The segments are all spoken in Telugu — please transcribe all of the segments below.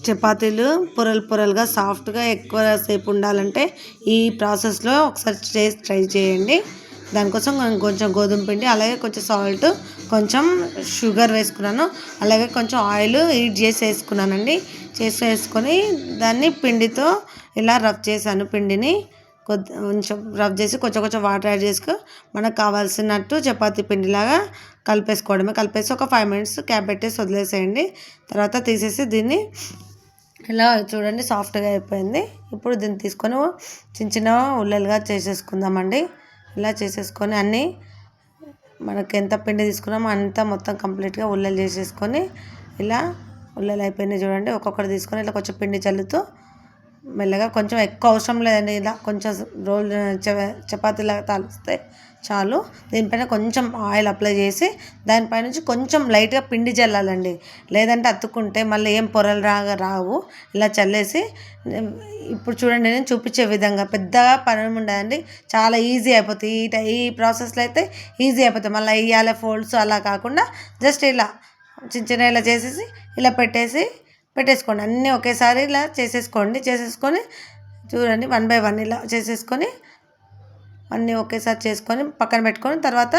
చపాతీలు పొరలుగా సాఫ్ట్గా ఎక్కువ సేపు ఉండాలంటే ఈ ప్రాసెస్లో ఒకసారి చేసి ట్రై చేయండి. దానికోసం కొంచెం గోధుమ పిండి, అలాగే కొంచెం సాల్ట్, కొంచెం షుగర్ వేసుకున్నాను, అలాగే కొంచెం ఆయిల్ హీట్ చేసి వేసుకున్నానండి. వేసుకొని దాన్ని పిండితో ఇలా రబ్ చేశాను. పిండిని కొంచెం రబ్ చేసి కొంచెం వాటర్ యాడ్ చేసుకు మనకు కావాల్సినట్టు చపాతీ పిండిలాగా కలిపేసుకోవడమే. కలిపేసి ఒక 5 మినిట్స్ క్యాప్ పెట్టేసి వదిలేసేయండి. తర్వాత తీసేసి దీన్ని ఇలా చూడండి సాఫ్ట్గా అయిపోయింది. ఇప్పుడు దీన్ని తీసుకొని చిన్న ఉల్లలుగా చేసేసుకుందామండి. ఇలా చేసేసుకొని అన్నీ మనకి ఎంత పిండి తీసుకున్నామో అంతా మొత్తం కంప్లీట్గా ఉల్లలు చేసేసుకొని ఇలా ఉల్లలు అయిపోయినాయి చూడండి. ఒక్కొక్కటి తీసుకొని ఇలా కొంచెం పిండి చల్లుతూ మెల్లగా, కొంచెం ఎక్కువ అవసరం లేదండి, ఇలా కొంచెం రోల్ చపాతీలాగా తాలిస్తే చాలు. దీనిపైన కొంచెం ఆయిల్ అప్లై చేసి దానిపై నుంచి కొంచెం లైట్గా పిండి చల్లాలండి, లేదంటే అతుక్కుంటే మళ్ళీ ఏం పొరలు రావు. ఇలా చల్లేసి ఇప్పుడు చూడండి నేను చూపించే విధంగా పెద్దగా పని ఉండదండి, చాలా ఈజీ అయిపోతుంది. ఈ ప్రాసెస్లో అయితే ఈజీ అయిపోతుంది. మళ్ళీ వేయాలి ఫోల్డ్స్ అలా కాకుండా జస్ట్ ఇలా చిన్న ఇలా చేసేసి ఇలా పెట్టేసుకోండి. అన్నీ ఒకేసారి ఇలా చేసేసుకొని చూడండి 1 బై 1 ఇలా చేసేసుకొని అన్నీ ఒకేసారి చేసుకొని పక్కన పెట్టుకొని తర్వాత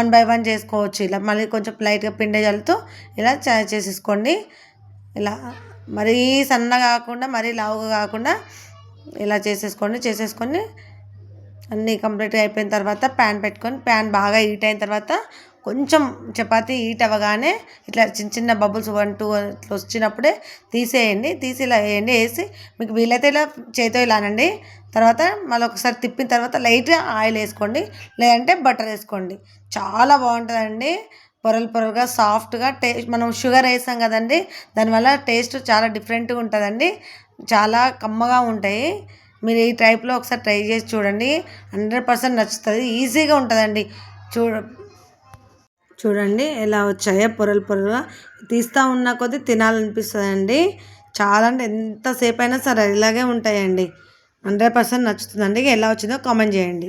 1 బై 1 చేసుకోవచ్చు. ఇలా మళ్ళీ కొంచెం లైట్గా పిండి జల్లుతూ ఇలా చేసేసుకోండి. ఇలా మరీ సన్నగా కాకుండా మరీ లావుగా కాకుండా ఇలా చేసేసుకొని అన్నీ కంప్లీట్గా అయిపోయిన తర్వాత ప్యాన్ పెట్టుకొని, ప్యాన్ బాగా హీట్ అయిన తర్వాత కొంచెం చపాతీ హీట్ అవ్వగానే ఇట్లా చిన్న బబుల్స్ 1, 2 ఇట్లా వచ్చినప్పుడే తీసేయండి. తీసి ఇలా వేయండి. వేసి మీకు వీలైతే ఇలా చేతితో ఇలానండి. తర్వాత మళ్ళీ ఒకసారి తిప్పిన తర్వాత లైట్గా ఆయిల్ వేసుకోండి, లేదంటే బటర్ వేసుకోండి. చాలా బాగుంటుందండి. పొరలుగా సాఫ్ట్గా మనం షుగర్ వేసాం కదండి, దానివల్ల టేస్ట్ చాలా డిఫరెంట్గా ఉంటుందండి. చాలా కమ్మగా ఉంటాయి. మీరు ఈ టైప్లో ఒకసారి ట్రై చేసి చూడండి, 100% నచ్చుతుంది. ఈజీగా ఉంటుందండి. చూడండి ఎలా వచ్చాయో పొరలుగా. తీస్తూ ఉన్న కొద్దీ తినాలనిపిస్తుందండి. చాలా అంటే ఎంతసేపు అయినా సరే ఇలాగే ఉంటాయండి. 100% నచ్చుతుందండి. ఎలా వచ్చిందో కామెంట్ చేయండి.